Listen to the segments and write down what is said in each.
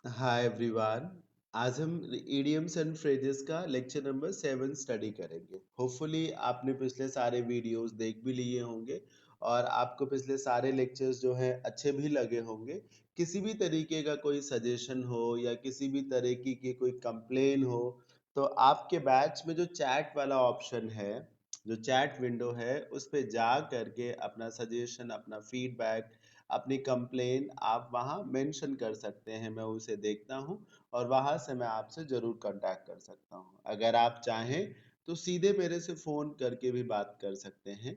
Hi everyone. आज हम idioms and phrases का लेक्चर नंबर 7 स्टडी करेंगे। होपफुली आपने पिछले सारे वीडियोस देख भी लिए होंगे और आपको पिछले सारे लेक्चर्स जो हैं अच्छे भी लगे होंगे। किसी भी तरीके का कोई सजेशन हो या किसी भी तरीके की कोई कंप्लेन हो तो आपके बैच में जो चैट वाला ऑप्शन है, जो चैट विंडो है, उस पे जा करके अपना सजेशन, अपना फीडबैक, अपनी कंप्लेन आप वहाँ मेंशन कर सकते हैं। मैं उसे देखता हूँ और वहाँ से मैं आपसे ज़रूर कांटेक्ट कर सकता हूँ। अगर आप चाहें तो सीधे मेरे से फ़ोन करके भी बात कर सकते हैं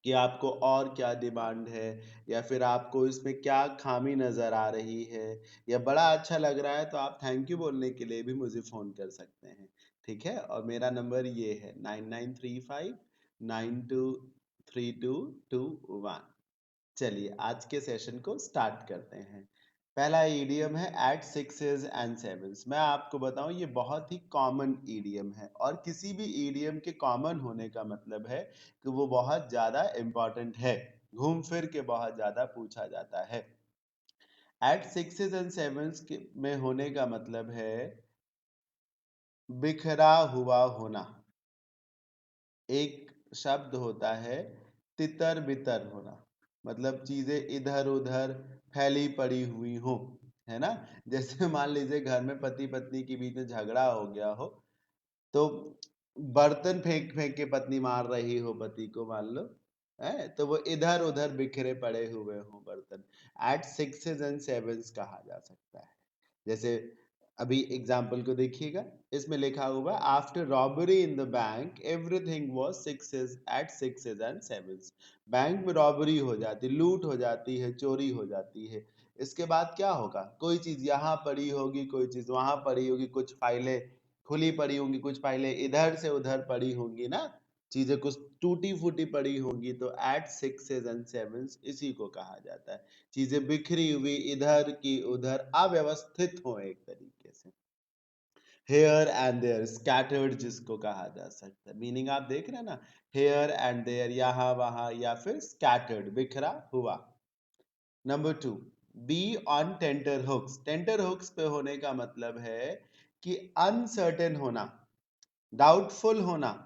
कि आपको और क्या डिमांड है या फिर आपको इसमें क्या खामी नज़र आ रही है या बड़ा अच्छा लग रहा है, तो आप थैंक यू बोलने के लिए भी मुझे फ़ोन कर सकते हैं। ठीक है? और मेरा नंबर ये है 9935923221। चलिए आज के सेशन को स्टार्ट करते हैं। पहला ईडीएम है एट सिक्सेस एंड सेवंस। मैं आपको बताऊं ये बहुत ही कॉमन ईडीएम है और किसी भी ईडीएम के कॉमन होने का मतलब है कि वो बहुत ज्यादा इंपॉर्टेंट है, घूम फिर के बहुत ज्यादा पूछा जाता है। एट सिक्सेस एंड सेवंस में होने का मतलब है बिखरा हुआ होना। एक शब्द होता है तितर बितर होना, मतलब चीजें इधर उधर फैली पड़ी हुई हो, है ना। जैसे मान लीजिए घर में पति पत्नी के बीच में झगड़ा हो गया हो, तो बर्तन फेंक फेंक के पत्नी मार रही हो पति को, मान लो है, तो वो इधर उधर बिखरे पड़े हुए हो बर्तन। एट सिक्सेस एंड सेवंस कहा जा सकता है। जैसे अभी एग्जाम्पल को देखिएगा, इसमें लिखा हुआ है after robbery in the bank everything was sixes at sixes and sevens. Bank में रॉबरी हो जाती, लूट हो जाती है, चोरी हो जाती है। इसके बाद क्या होगा? कोई चीज यहाँ पड़ी होगी, कोई चीज वहां पड़ी होगी, कुछ फाइलें खुली पड़ी होंगी, कुछ फाइलें इधर से उधर पड़ी होंगी ना, चीजें कुछ टूटी फूटी पड़ी होंगी। तो एट सिक्सेस एंड सेवंस इसी को कहा जाता है। चीजें बिखरी हुई, इधर की उधर, अव्यवस्थित हो एक तरीके से। हेयर एंड देयर, स्कैटर्ड जिसको कहा जा सकता है। मीनिंग आप देख रहे हैं ना, हेयर एंड देयर, यहाँ वहां, या फिर स्कैटर्ड, बिखरा हुआ। Number 2, be on tenterhooks. Tenterhooks पे होने का मतलब है कि अनसर्टेन होना, डाउटफुल होना।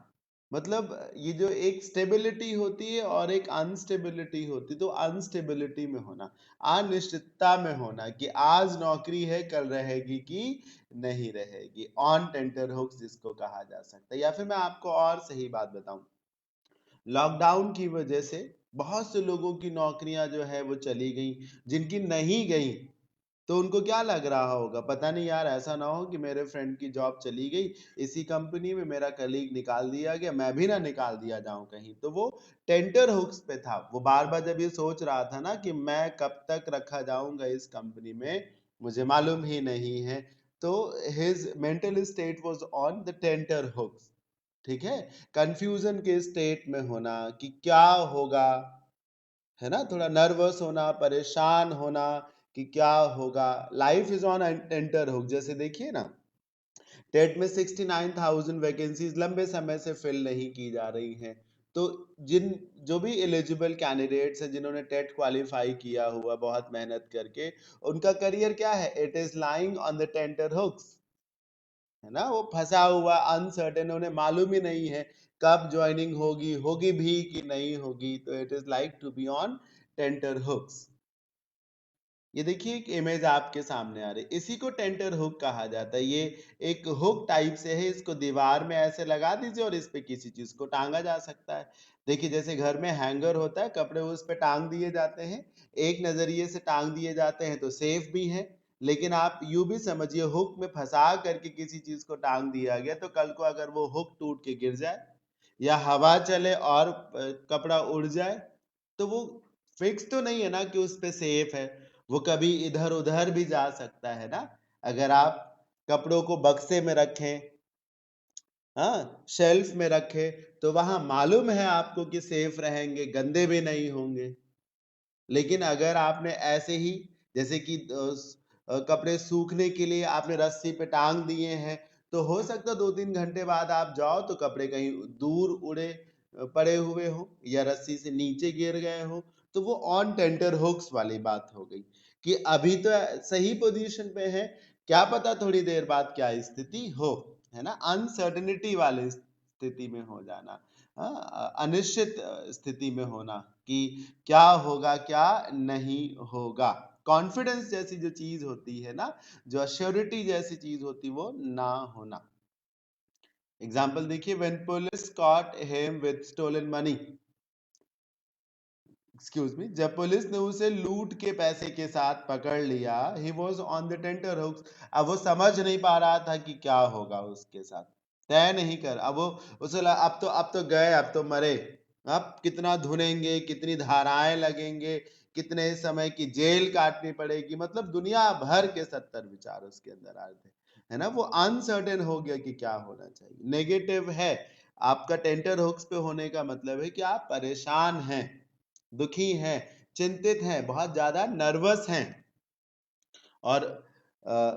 मतलब ये जो एक स्टेबिलिटी होती है और एक अनस्टेबिलिटी होती है, तो अनस्टेबिलिटी में होना, अनिश्चितता में होना कि आज नौकरी है, कल रहेगी कि नहीं रहेगी। ऑन टेंटर हुक्स जिसको कहा जा सकता है। या फिर मैं आपको और सही बात बताऊं, लॉकडाउन की वजह से बहुत से लोगों की नौकरियां जो है वो चली गई। जिनकी नहीं गई तो उनको क्या लग रहा होगा, पता नहीं यार ऐसा ना हो कि मेरे फ्रेंड की जॉब चली गई, इसी कंपनी में मेरा कलीग निकाल दिया गया, मैं भी ना निकाल दिया जाऊं कहीं। तो वो टेंटर हुक्स पे था। वो बार बार जब ये सोच रहा था ना कि मैं कब तक रखा जाऊंगा इस कंपनी में, मुझे मालूम ही नहीं है। तो his mental state was on the tenterhooks. ठीक है, कंफ्यूजन के स्टेट में होना कि क्या होगा, है ना, थोड़ा नर्वस होना, परेशान होना कि क्या होगा। Life is on enter hook. जैसे देखिए ना, टेट में 69,000 वैकेंसीज लंबे समय से फिल नहीं की जा रही हैं। तो जिन जो भी एलिजिबल कैंडिडेट्स हैं, जिन्होंने टेट क्वालिफाई किया हुआ बहुत मेहनत करके, उनका करियर क्या है? It is lying on the tenterhooks, है ना। वो फंसा हुआ, अनसर्टेन, उन्हें मालूम ही नहीं है कब ज्वाइनिंग होगी, होगी भी कि नहीं होगी। तो it is like to be on tenterhooks. ये देखिए एक इमेज आपके सामने आ रही है, इसी को टेंटर हुक कहा जाता है। ये एक हुक टाइप से है, इसको दीवार में ऐसे लगा दीजिए और इस पे किसी चीज को टांगा जा सकता है। देखिए जैसे घर में हैंगर होता है, कपड़े उस पे टांग दिए जाते हैं, एक नजरिए से टांग दिए जाते हैं तो सेफ भी है। लेकिन आप यूं भी समझिए, हुक में फंसा करके किसी चीज को टांग दिया गया, तो कल को अगर वो हुक टूट के गिर जाए या हवा चले और कपड़ा उड़ जाए, तो वो फिक्स तो नहीं है ना कि उस पे सेफ है। वो कभी इधर उधर भी जा सकता है ना। अगर आप कपड़ों को बक्से में रखें, हाँ, शेल्फ में रखें, तो वहां मालूम है आपको कि सेफ रहेंगे, गंदे भी नहीं होंगे। लेकिन अगर आपने ऐसे ही, जैसे कि कपड़े सूखने के लिए आपने रस्सी पे टांग दिए हैं, तो हो सकता है 2-3 घंटे बाद आप जाओ तो कपड़े कहीं दूर उड़े पड़े हुए हो या रस्सी से नीचे गिर गए हो। तो वो ऑन टेंटर हुक्स वाली बात हो गई। कि अभी तो सही पोजीशन पे है, क्या पता थोड़ी देर बाद क्या स्थिति हो, है ना। अनसर्टेनिटी वाली स्थिति में हो जाना, अनिश्चित स्थिति में होना कि क्या होगा क्या नहीं होगा। कॉन्फिडेंस जैसी जो चीज होती है ना, जो अश्योरिटी जैसी चीज होती वो ना होना। एग्जाम्पल देखिए, when police caught him with stolen money, excuse me, जब पुलिस ने उसे लूट के पैसे के साथ पकड़ लिया, he was on the tenterhooks, अब वो समझ नहीं पा रहा था कि क्या होगा उसके साथ, तय नहीं कर, अब वो उसे लगा, अब तो गए, अब तो मरे, अब कितना धुनेंगे, कितनी धाराएं लगेंगे, कितने समय की जेल काटनी पड़ेगी, मतलब दुनिया भर के 70 विचार उसके अंदर आ रहे थे, है ना। वो अनसर्टेन हो गया कि क्या होना चाहिए, नेगेटिव है। आपका टेंटर हुक्स पे होने का मतलब है कि आप परेशान हैं, दुखी हैं, चिंतित हैं, बहुत ज्यादा नर्वस हैं, और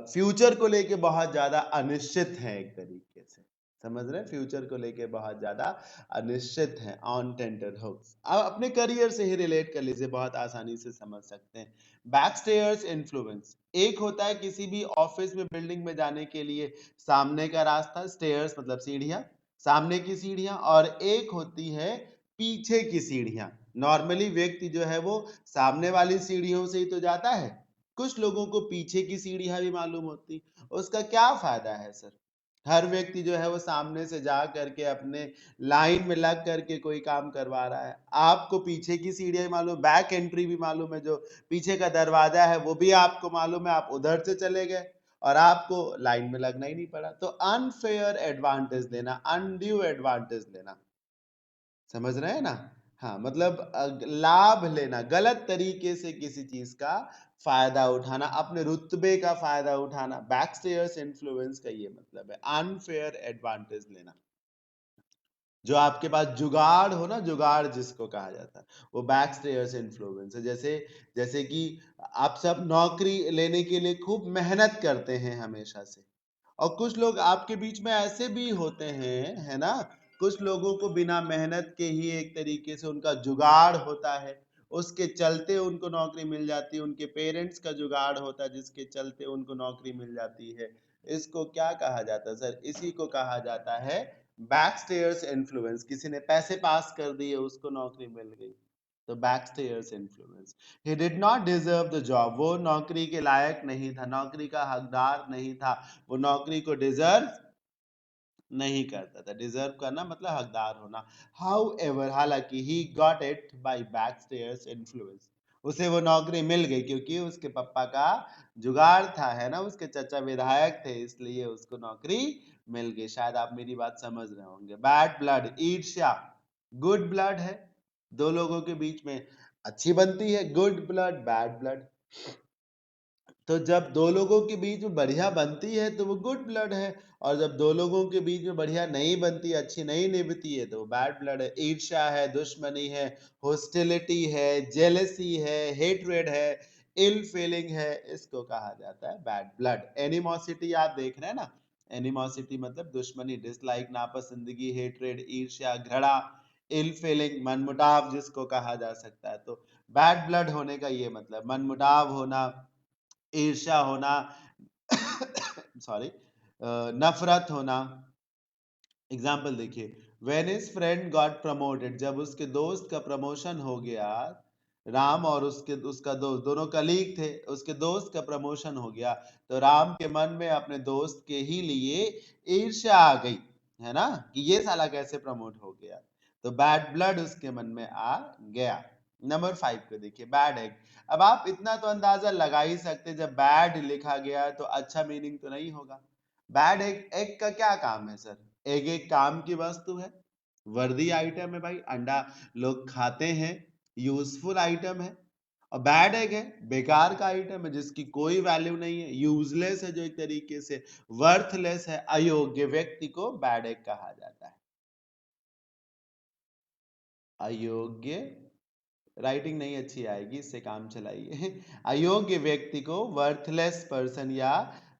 फ्यूचर को लेके बहुत ज्यादा अनिश्चित हैं, एक तरीके से समझ रहे हैं, फ्यूचर को लेके बहुत ज्यादा अनिश्चित हैं, ऑन टेंटर हुक्स। अब अपने करियर से ही रिलेट कर लीजिए, बहुत आसानी से समझ सकते हैं। बैक स्टेयर्स इन्फ्लुएंस, एक होता है किसी भी ऑफिस में, बिल्डिंग में जाने के लिए सामने का रास्ता, स्टेयर्स मतलब सीढ़ियां, सामने की सीढ़ियां, और एक होती है पीछे की सीढ़ियां। नॉर्मली व्यक्ति जो है वो सामने वाली सीढ़ियों से ही तो जाता है, कुछ लोगों को पीछे की सीढ़ियां भी मालूम होती, उसका क्या फायदा है सर। हर व्यक्ति जो है वो सामने से जा करके अपने लाइन में लग करके कोई काम करवा रहा है, आपको पीछे की सीढ़ियां मालूम, बैक एंट्री भी मालूम है, जो पीछे का दरवाजा है वो भी आपको मालूम है, आप उधर से चले गए और आपको लाइन में लगना ही नहीं पड़ा। तो अनफेयर एडवांटेज लेना, अनड्यू एडवांटेज लेना, समझ रहे हैं ना। हाँ, मतलब लाभ लेना, गलत तरीके से किसी चीज का फायदा उठाना, अपने रुतबे का फायदा उठाना, बैकस्टेयर्स इन्फ्लुएंस का ये मतलब है, अनफेयर एडवांटेज लेना। जो आपके पास जुगाड़ हो ना, जुगाड़ जिसको कहा जाता है, वो बैकस्टेयर्स इन्फ्लुएंस है। जैसे जैसे कि आप सब नौकरी लेने के लिए खूब मेहनत करते हैं हमेशा से, और कुछ लोग आपके बीच में ऐसे भी होते हैं, है ना, कुछ लोगों को बिना मेहनत के ही एक तरीके से उनका जुगाड़ होता है, उसके चलते उनको नौकरी मिल जाती है, उनके पेरेंट्स का जुगाड़ होता है जिसके चलते उनको नौकरी मिल जाती है। इसको क्या कहा जाता है सर, इसी को कहा जाता है बैकस्टेयर्स इन्फ्लुएंस। किसी ने पैसे पास कर दिए, उसको नौकरी मिल गई, तो backstairs influence. He did not deserve the job, वो नौकरी के लायक नहीं था, नौकरी का हकदार नहीं था, वो नौकरी को डिजर्व नहीं करता था। डिजर्व करना मतलब हकदार होना। हाउ एवर, हालांकि he got it by back stairs influence, उसे वो नौकरी मिल गई क्योंकि उसके पापा का जुगाड़ था, है ना, उसके चचा विधायक थे, इसलिए उसको नौकरी मिल गई। शायद आप मेरी बात समझ रहे होंगे। बैड ब्लड, ईर्ष्या, गुड ब्लड है, दो लोगों के बीच में अच्छी बनती है, गुड ब्लड, बैड ब्लड। तो जब दो लोगों के बीच में बढ़िया बनती है तो वो गुड ब्लड है, और जब दो लोगों के बीच में बढ़िया नहीं बनती, अच्छी नहीं निभती है, तो वो बैड ब्लड है। ईर्ष्या है, दुश्मनी है, हॉस्टिलिटी है, जेलसी है, हेट्रेड है, इल फीलिंग है, इसको कहा जाता है बैड ब्लड। एनिमोसिटी आप देख रहे हैं ना, एनिमोसिटी मतलब दुश्मनी, डिसलाइक, नापसंदगी, हेट्रेड, ईर्ष्या, घृणा, इल फीलिंग, मनमुटाव जिसको कहा जा सकता है। तो बैड ब्लड होने का ये मतलब मनमुटाव होना, ईर्ष्या होना, सॉरी, नफरत होना। एग्जाम्पल देखिए, when his friend got promoted, जब उसके दोस्त का प्रमोशन हो गया, राम और उसका दोस्त दोनों कलीग थे, उसके दोस्त का प्रमोशन हो गया, तो राम के मन में अपने दोस्त के ही लिए ईर्ष्या आ गई, है ना, कि ये साला कैसे प्रमोट हो गया, तो बैड ब्लड उसके मन में आ गया। नंबर 5 को देखिए, बैड एग। अब आप इतना तो अंदाजा लगा ही सकते, जब बैड लिखा गया है तो अच्छा मीनिंग तो नहीं होगा। बैड एग, एग का क्या काम है सर, एग एक काम की वस्तु है, वर्दी आइटम है भाई, अंडा लोग खाते हैं, यूजफुल आइटम है। और बैड एग है, बेकार का आइटम है, जिसकी कोई वैल्यू नहीं है, यूजलेस है, जो एक तरीके से वर्थलेस है, अयोग्य व्यक्ति को बैड एग कहा जाता है। अयोग्य, राइटिंग नहीं अच्छी आएगी, इससे काम चलाइए। अयोग्य व्यक्ति को वर्थलेस पर्सन या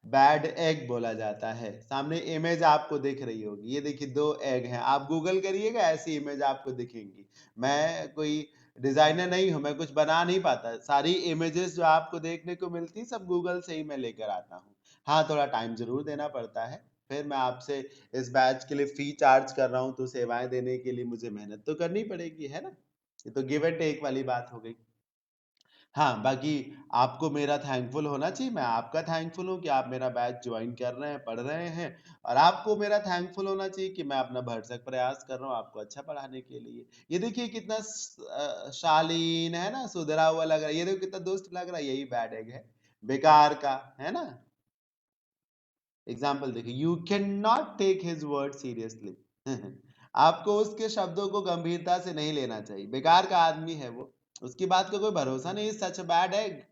बैड एग बोला जाता है। सामने इमेज आपको दिख रही होगी, ये देखिए 2 एग हैं, आप गूगल करिएगा, ऐसी इमेज आपको दिखेंगी। मैं कोई डिजाइनर नहीं हूं, मैं कुछ बना नहीं पाता। सारी इमेजेस जो आपको देखने को मिलती सब गूगल से ही मैं लेकर आता हूँ। हाँ, थोड़ा टाइम जरूर देना पड़ता है। फिर मैं आपसे इस बैच के लिए फी चार्ज कर रहा हूँ, तो सेवाएं देने के लिए मुझे मेहनत तो करनी पड़ेगी, है ना? ये तो गिव एंड टेक वाली बात हो गई। हाँ, बाकी आपको मेरा थैंकफुल होना चाहिए, मैं आपका थैंकफुल हूँ कि आप मेरा बैच ज्वाइन कर रहे हैं, पढ़ रहे हैं, और आपको मेरा थैंकफुल होना चाहिए कि मैं अपना भरसक प्रयास कर रहा हूँ आपको अच्छा पढ़ाने के लिए। ये देखिए कितना शालीन है ना, सुधरा हुआ लग रहा है। ये देखो कितना दुष्ट लग रहा है, यही बैड एग है, बेकार का, है ना? एग्जाम्पल देखिए, you can not take his word seriously. आपको उसके शब्दों को गंभीरता से नहीं लेना चाहिए, बेकार का आदमी है वो, उसकी बात का कोई भरोसा नहीं। सच बैड एग,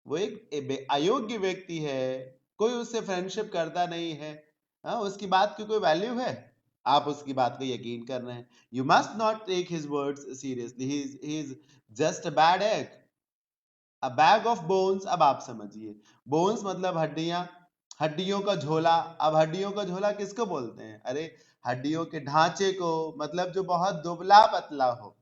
वो एक अयोग्य व्यक्ति है, कोई उससे फ्रेंडशिप करता नहीं है। हाँ, उसकी बात की कोई वैल्यू है? आप उसकी बात को यकीन कर रहे हैं। You must not take his words seriously, he is just a bad egg, a bag of bones. अब आप समझिए, बोन्स मतलब हड्डियां, हड्डियों का झोला। अब हड्डियों का झोला किसको बोलते हैं? अरे हड्डियों के ढांचे को, मतलब जो बहुत दुबला पतला हो,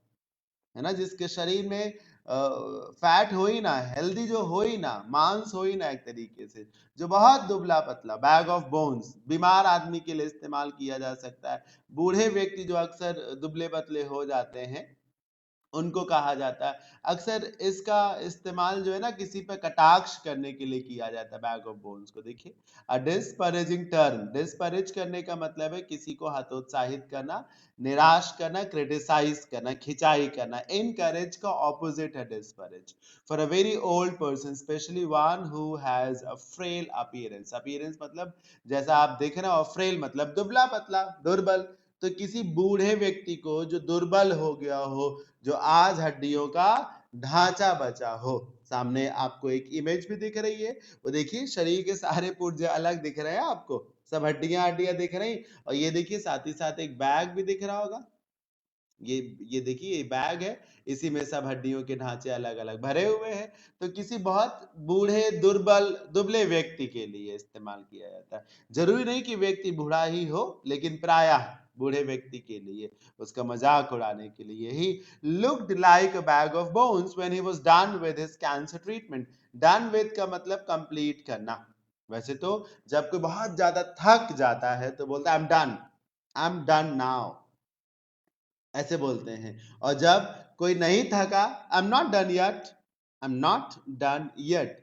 है ना, जिसके शरीर में फैट हो ही ना, हेल्दी जो हो ही ना, मांस हो ही ना, एक तरीके से जो बहुत दुबला पतला, बैग ऑफ बोन्स, बीमार आदमी के लिए इस्तेमाल किया जा सकता है। बूढ़े व्यक्ति जो अक्सर दुबले पतले हो जाते हैं उनको कहा जाता है। अक्सर इसका इस्तेमाल जो है ना किसी पे कटाक्ष करने के लिए किया जाता है, बैग ऑफ बोन्स को। देखिए, अ डिस्परेजिंग टर्म, डिस्परेज करने का मतलब है किसी को हतोत्साहित करना, निराश करना, क्रिटिसाइज करना, खिंचाई करना। इनकरेज का ऑपोजिट है disparage. For a very old person, specially one who has a frail appearance, appearance मतलब जैसा आप देख रहे हो, फ्रेल मतलब दुबला पतला, दुर्बल। तो किसी बूढ़े व्यक्ति को जो दुर्बल हो गया हो, जो आज हड्डियों का ढांचा बचा हो, सामने आपको एक इमेज भी दिख रही है, वो देखिए शरीर के सारे पुर्जे अलग दिख रहे हैं आपको, सब हड्डियां हड्डियां दिख रही, और ये देखिए साथ ही साथ एक बैग भी दिख रहा होगा। ये देखिए, ये बैग है, इसी में सब हड्डियों के ढांचे अलग अलग भरे हुए हैं। तो किसी बहुत बूढ़े दुर्बल दुबले व्यक्ति के लिए इस्तेमाल किया जाता है। जरूरी नहीं कि व्यक्ति बूढ़ा ही हो, लेकिन प्रायः बूढ़े व्यक्ति के लिए, उसका मजाक उड़ाने के लिए ही। Looked like a bag of bones when he was done with his cancer treatment. Done with का मतलब कंप्लीट करना। वैसे तो जब कोई बहुत ज्यादा थक जाता है तो बोलता है आई एम डन नाउ, ऐसे बोलते हैं। और जब कोई नहीं थका, I am not done yet, I am not done yet,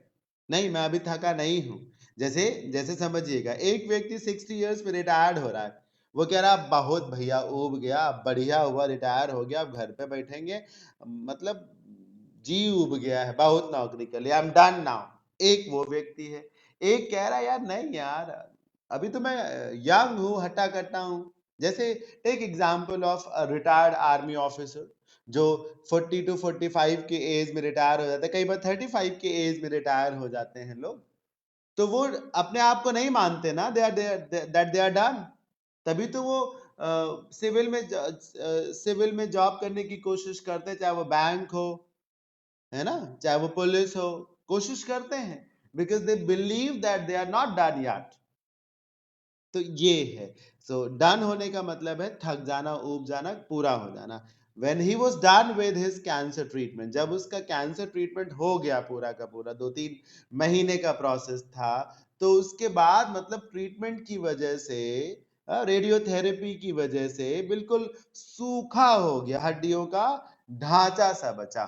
नहीं मैं अभी थका नहीं हूं। जैसे जैसे समझिएगा, एक व्यक्ति 60 इयर्स में रिटायर्ड हो रहा है, वो कह रहा है बहुत भैया ऊब गया, बढ़िया हुआ रिटायर हो गया, अब घर पे बैठेंगे, मतलब जी उब गया है, बहुत नौकरी कर लिया, आई एम डन नाउ। एक वो व्यक्ति है। एक कह रहा है यार नहीं यार, अभी तो मैं यंग हूं, हट्टा कट्टा हूं। जैसे take example of retired army officer जो 40 to 45 के एज में रिटायर हो जाते हैं, कई बार 35 के एज में रिटायर हो जाते हैं लोग। तो वो अपने आप को नहीं मानते ना, दैट दे आर डन। तभी तो वो सिविल में जॉब करने की कोशिश करते हैं, चाहे वो बैंक हो, है ना, चाहे वो पुलिस हो, कोशिश करते हैं, because they believe that they are not done yet। तो ये है। सो डन होने का मतलब है थक जाना, ऊब जाना, पूरा हो जाना। When he was done with his cancer treatment, जब उसका कैंसर ट्रीटमेंट हो गया पूरा का पूरा, 2-3 महीने का प्रोसेस था, तो उसके बाद मतलब ट्रीटमेंट की वजह से, रेडियोथेरेपी की वजह से बिल्कुल सूखा हो गया, हड्डियों का ढांचा सा बचा।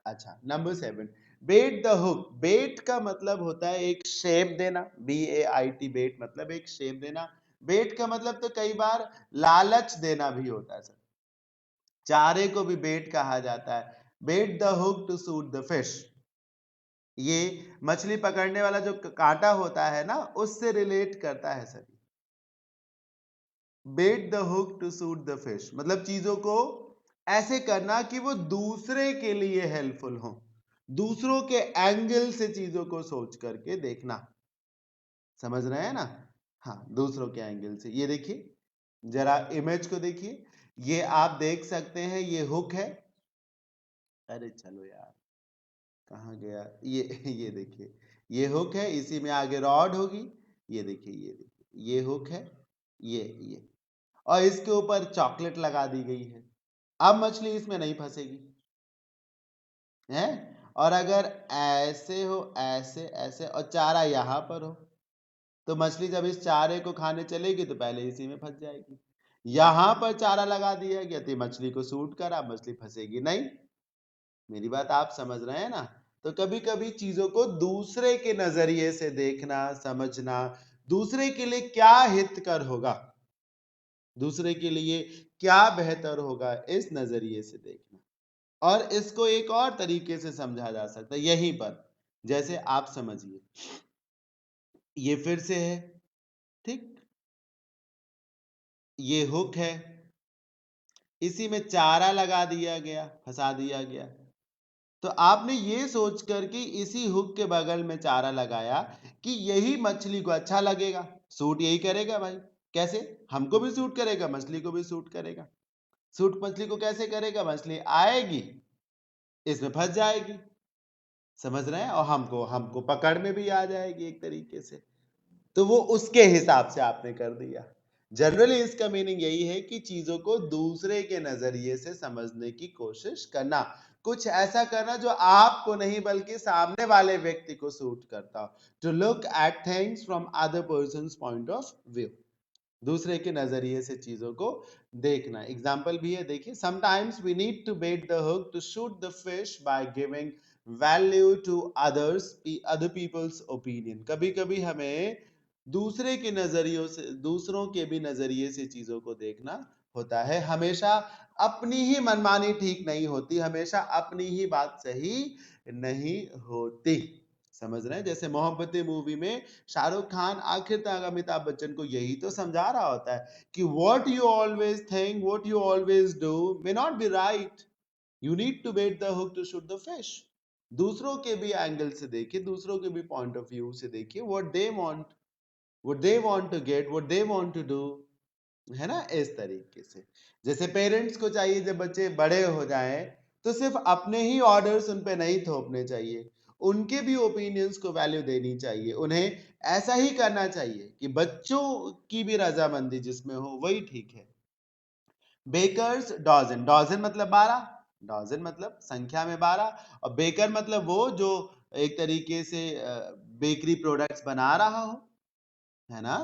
अच्छा, नंबर 7, बेट द हुक। बेट का मतलब होता है एक शेप देना, BAIT, बेट मतलब एक शेप देना। बेट का मतलब तो कई बार लालच देना भी होता है सर, चारे को भी बेट कहा जाता है। Bait the hook to suit the fish, ये मछली पकड़ने वाला जो कांटा होता है ना, उससे रिलेट करता है sir. Bait the hook to suit the fish मतलब चीजों को ऐसे करना कि वो दूसरे के लिए हेल्पफुल हो, दूसरों के एंगल से चीजों को सोच करके देखना। समझ रहे हैं ना? हाँ, दूसरों के एंगल से। ये देखिए, जरा इमेज को देखिए, ये आप देख सकते हैं, ये हुक है। अरे चलो यार, कहाँ गया ये? ये देखिए, ये हुक है, इसी में आगे रॉड होगी। ये देखिए, ये देखिए, ये हुक है, ये और इसके ऊपर चॉकलेट लगा दी गई है। अब मछली इसमें नहीं फंसेगी, है। और अगर ऐसे हो, ऐसे ऐसे, और चारा यहाँ पर हो, तो मछली जब इस चारे को खाने चलेगी तो पहले इसी में फंस जाएगी। यहां पर चारा लगा दिया गया तो मछली को सूट करा, मछली फंसेगी नहीं। मेरी बात आप समझ रहे हैं ना? तो कभी कभी चीजों को दूसरे के नजरिए से देखना, समझना, दूसरे के लिए क्या हितकर होगा, दूसरे के लिए क्या बेहतर होगा, इस नजरिए से देखना। और इसको एक और तरीके से समझा जा सकता है यहीं पर। जैसे आप समझिए, ये फिर से है, ठीक, ये हुक है, इसी में चारा लगा दिया गया, फंसा दिया गया। तो आपने ये सोच कर कि इसी हुक के बगल में चारा लगाया कि यही मछली को अच्छा लगेगा, सूट यही करेगा भाई। कैसे? हमको भी सूट करेगा, मछली को भी सूट करेगा। सूट मछली को कैसे करेगा? मछली आएगी, इसमें फंस जाएगी, समझ रहे हैं, और हमको हमको पकड़ में भी आ जाएगी एक तरीके से। तो वो उसके हिसाब से आपने कर दिया। जनरली इसका मीनिंग यही है कि चीजों को दूसरे के नजरिए से समझने की कोशिश करना, कुछ ऐसा करना जो आपको नहीं बल्कि सामने वाले व्यक्ति को सूट करता हो। To look at things from other person's point of view, दूसरे के नजरिए से चीजों को देखना। एग्जाम्पल भी है, देखिए, sometimes we need to bait the hook to shoot the fish by giving value to other people's opinion. कभी कभी हमें दूसरे के नजरियों से, दूसरों के भी नजरिए से चीजों को देखना होता है। हमेशा अपनी ही मनमानी ठीक नहीं होती, हमेशा अपनी ही बात सही नहीं होती, समझ रहे हैं? जैसे मोहब्बतें मूवी में शाहरुख खान आखिर तक अमिताभ बच्चन को यही तो समझा रहा होता है कि what you always think, what you always do may not be right, you need to bait the hook to shoot the fish. दूसरों के भी एंगल से देखिए, दूसरों के भी पॉइंट ऑफ व्यू से देखिए, what they want, what they want to get, what they want to do, है ना, इस तरीके से। जैसे पेरेंट्स को चाहिए जब बच्चे बड़े हो जाएं तो सिर्फ अपने ही ऑर्डर्स उन पे नहीं थोपने चाहिए, उनके भी ओपिनियंस को वैल्यू देनी चाहिए। उन्हें ऐसा ही करना चाहिए कि बच्चों की भी रजामंदी जिसमें हो वही ठीक है। बेकर्स डॉजन, डॉजन मतलब 12, डॉजन मतलब संख्या में 12, और बेकर मतलब वो जो एक तरीके से बेकरी प्रोडक्ट्स बना रहा हो, है ना,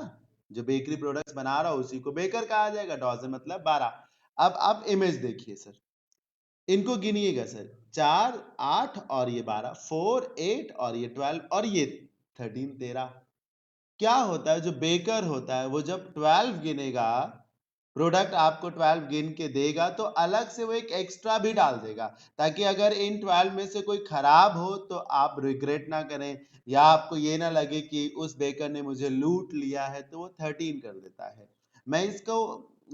जो बेकरी प्रोडक्ट्स बना रहा हो उसी को बेकर कहा जाएगा। डॉजन मतलब 12। अब आप इमेज देखिए सर, इनको गिनिएगा सर, 4 8 और ये 12, 4 8 और ये 12 और ये 13 13। क्या होता है, जो बेकर होता है वो जब 12 गिनेगा, प्रोडक्ट आपको 12 गिन के देगा, तो अलग से वो एक एक्स्ट्रा भी डाल देगा, ताकि अगर इन 12 में से कोई खराब हो तो आप रिग्रेट ना करें, या आपको ये ना लगे कि उस बेकर ने मुझे लूट लिया है, तो वो 13 कर देता है। मैं इसको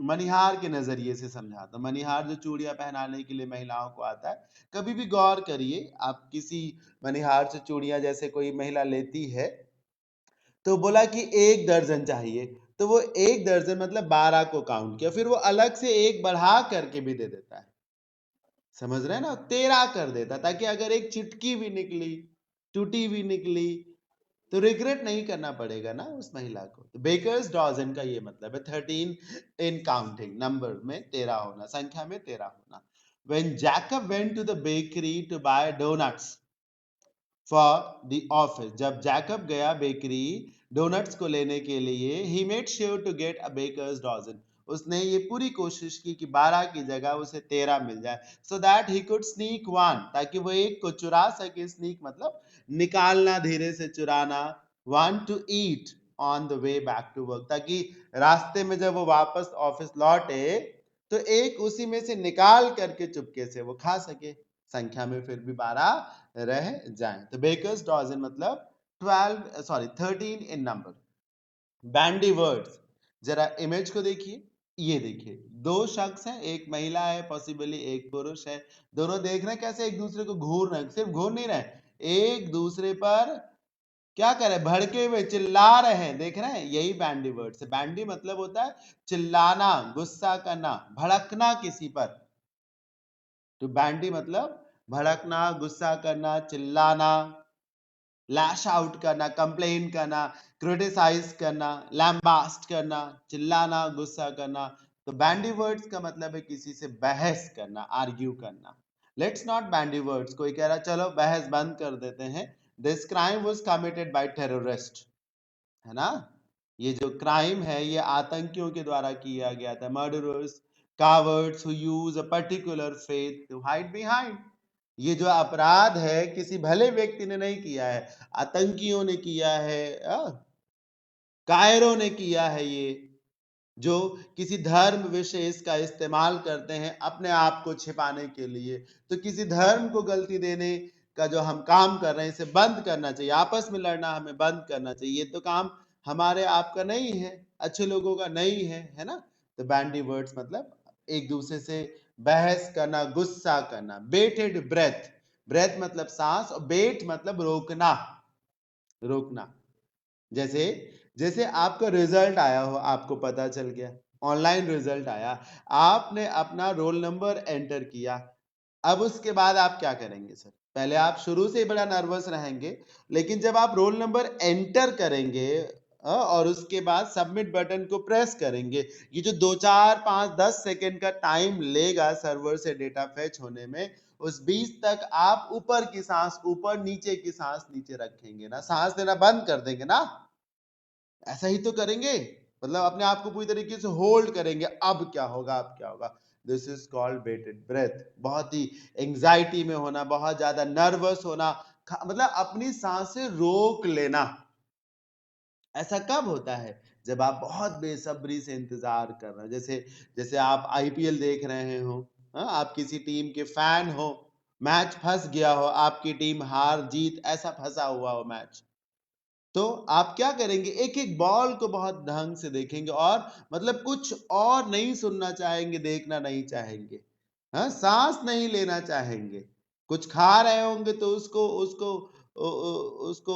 मनिहार के नजरिए से समझाता हूँ। मनिहार जो चूड़ियां पहनाने के लिए महिलाओं को आता है, कभी भी गौर करिए, आप किसी मनिहार से चूड़ियां जैसे कोई महिला लेती है तो बोला कि 1 दर्जन चाहिए, तो वो 1 दर्जन मतलब 12 को काउंट किया, फिर वो अलग से एक बढ़ा करके भी दे देता है, समझ रहे हैं ना, 13 कर देता, ताकि अगर एक चिटकी भी निकली, टूटी भी निकली, तो रिग्रेट नहीं करना पड़ेगा ना उस महिला को। तो बेकर्स डॉजन का ये मतलब है 13 इन काउंटिंग, नंबर में 13 होना, संख्या में 13 होना। When Jacob went to the bakery to buy donuts for the office, जब जैकब गया बेकरी डोनट्स को लेने के लिए, he made sure to get a baker's dozen, उसने ये पूरी कोशिश की कि 12 की जगह उसे 13 मिल जाए, so that he could sneak one, ताकि वो एक को चुरा सके। स्नीक मतलब निकालना, धीरे से चुराना। One to eat on the way back to work, ताकि रास्ते में जब वो वापस ऑफिस लौटे तो एक उसी में से निकाल करके चुपके से वो खा सके, संख्या में फिर भी 12 रह जाएं। तो बेकर्स डजन मतलब 13 इन नंबर। बैंडी वर्ड्स, जरा इमेज को देखिए, ये देखिए, दो शख्स हैं, एक महिला है, पॉसिबली एक पुरुष है, दोनों देख रहे हैं कैसे एक दूसरे को घूर रहे हैं, सिर्फ घूर नहीं रहे, एक दूसरे पर क्या कर रहे हैं, भड़के हुए चिल्ला रहे हैं, देख रहे हैं, यही बैंडी वर्ड्स है। बैंडी मतलब होता है चिल्लाना, गुस्सा करना, भड़कना किसी पर। तो बैंडी मतलब भड़कना, गुस्सा करना, चिल्लाना, लैश आउट करना, कंप्लेन करना, क्रिटिसाइज करना, लैम्बास्ट करना, चिल्लाना, गुस्सा करना। तो बैंडी वर्ड्स का मतलब है किसी से बहस करना, आर्ग्यू करना। लेट्स नॉट बैंडी वर्ड्स, कोई कह रहा चलो बहस बंद कर देते हैं, this crime was committed by terrorist, है ना, ये जो क्राइम है ये आतंकियों के द्वारा किया गया था, murderers, cowards who use a particular faith to hide behind, ये जो अपराध है किसी भले व्यक्ति ने नहीं किया है, आतंकियों ने किया है, कायरों ने किया है, ये जो किसी धर्म विशेष का इस्तेमाल करते हैं अपने आप को छिपाने के लिए। तो किसी धर्म को गलती देने का जो हम काम कर रहे हैं इसे बंद करना चाहिए, आपस में लड़ना हमें बंद करना चाहिए, ये तो काम हमारे आपका नहीं है, अच्छे लोगों का नहीं है ना। तो बैंडी वर्ड्स मतलब एक दूसरे से बहस करना, गुस्सा करना। बेटेड ब्रेथ, ब्रेथ मतलब सांस, और बेट मतलब रोकना, रोकना। जैसे जैसे आपका रिजल्ट आया हो, आपको पता चल गया, ऑनलाइन रिजल्ट आया, आपने अपना रोल नंबर एंटर किया, अब उसके बाद आप क्या करेंगे सर? पहले आप शुरू से ही बड़ा नर्वस रहेंगे, लेकिन जब आप रोल नंबर एंटर करेंगे और उसके बाद सबमिट बटन को प्रेस करेंगे, ये जो 2 4 5 10 सेकेंड का टाइम लेगा सर्वर से डेटा फेच होने में, उस 20 तक आप ऊपर की सांस ऊपर, नीचे की सांस नीचे रखेंगे ना, सांस लेना बंद कर देंगे ना, ऐसा ही तो करेंगे, मतलब अपने आप को पूरी तरीके से होल्ड करेंगे, अब क्या होगा, अब क्या होगा। This is called bated breath. बहुत ही एंजाइटी में होना, बहुत ज्यादा नर्वस होना, मतलब अपनी सांसें रोक लेना। ऐसा कब होता है? जब आप बहुत बेसब्री से इंतजार कर रहे हैं, जैसे जैसे आप आईपीएल देख रहे हो, आप किसी टीम के फैन हो, मैच फंस गया हो, आपकी टीम हार जीत ऐसा फंसा हुआ हो मैच, तो आप क्या करेंगे, एक एक बॉल को बहुत ढंग से देखेंगे, और मतलब कुछ और नहीं सुनना चाहेंगे, देखना नहीं चाहेंगे, हाँ, सांस नहीं लेना चाहेंगे, कुछ खा रहे होंगे तो उसको उसको उसको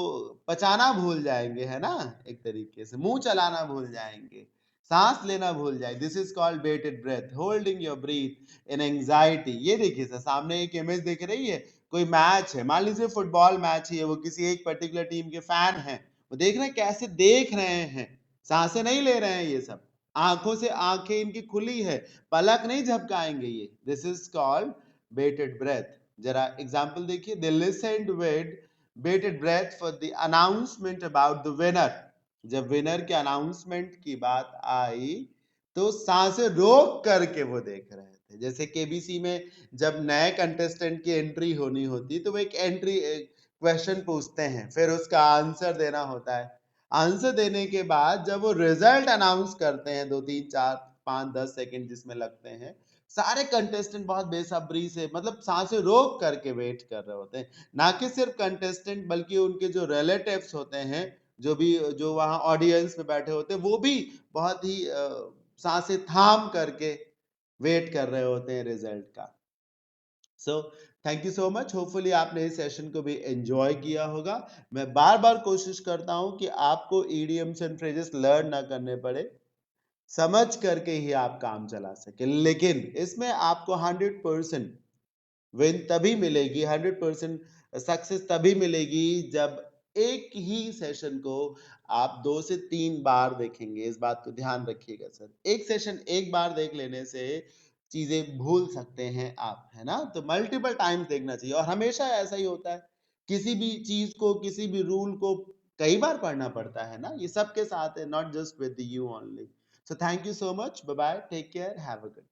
पचाना भूल जाएंगे, है ना, एक तरीके से मुंह चलाना भूल जाएंगे, सांस लेना भूल जाए। This is called bated breath, holding your breath in anxiety. ये देखिए सर, सामने एक इमेज दिख रही है, कोई मैच है, मान लीजिए फुटबॉल मैच ही है, वो किसी एक पर्टिकुलर टीम के फैन हैं, वो देख रहे हैं कैसे देख रहे हैं, सांसें नहीं ले रहे हैं, ये सब आंखों से आंखें इनकी खुली है, पलक नहीं झपकाएंगे ये। This is called bated breath. जरा एग्जांपल देखिए, they listened with bated breath for the announcement about the winner. जब विनर के अनाउंसमेंट की बात आई तो सांसें रोक करके वो देख रहे थे। जैसे केबीसी में जब नए कंटेस्टेंट की एंट्री होनी होती तो वो एक एंट्री क्वेश्चन पूछते हैं, फिर उसका आंसर देना होता है, आंसर देने के बाद जब वो रिजल्ट अनाउंस करते हैं, 2 3 4 5 10 सेकंड जिसमें लगते हैं, सारे कंटेस्टेंट बहुत बेसब्री से, मतलब सांसें रोक करके वेट कर रहे होते हैं, ना कि सिर्फ कंटेस्टेंट बल्कि उनके जो रिलेटिव्स होते हैं, जो भी जो वहां ऑडियंस में बैठे होते हैं, वो भी बहुत ही सांसें थाम करके वेट कर रहे होते हैं रिजल्ट का। सो thank you so much, hopefully आपने इस सेशन को भी एंजॉय किया होगा। मैं बार बार कोशिश करता हूं कि आपको ईडीएम्स एंड फ्रेजेस लर्न ना करने पड़े, समझ करके ही आप काम चला सके, लेकिन इसमें आपको 100% विन तभी मिलेगी, 100% सक्सेस तभी मिलेगी जब एक ही सेशन को आप 2 से 3 बार देखेंगे। इस बात को ध्यान रखिएगा सर, एक सेशन एक बार देख लेने से चीजें भूल सकते हैं आप, है ना, तो मल्टीपल टाइम्स देखना चाहिए, और हमेशा ऐसा ही होता है, किसी भी चीज को, किसी भी रूल को कई बार पढ़ना पड़ता है ना, ये सबके साथ है, not just with you only. So thank you so much, bye bye, take care, have a good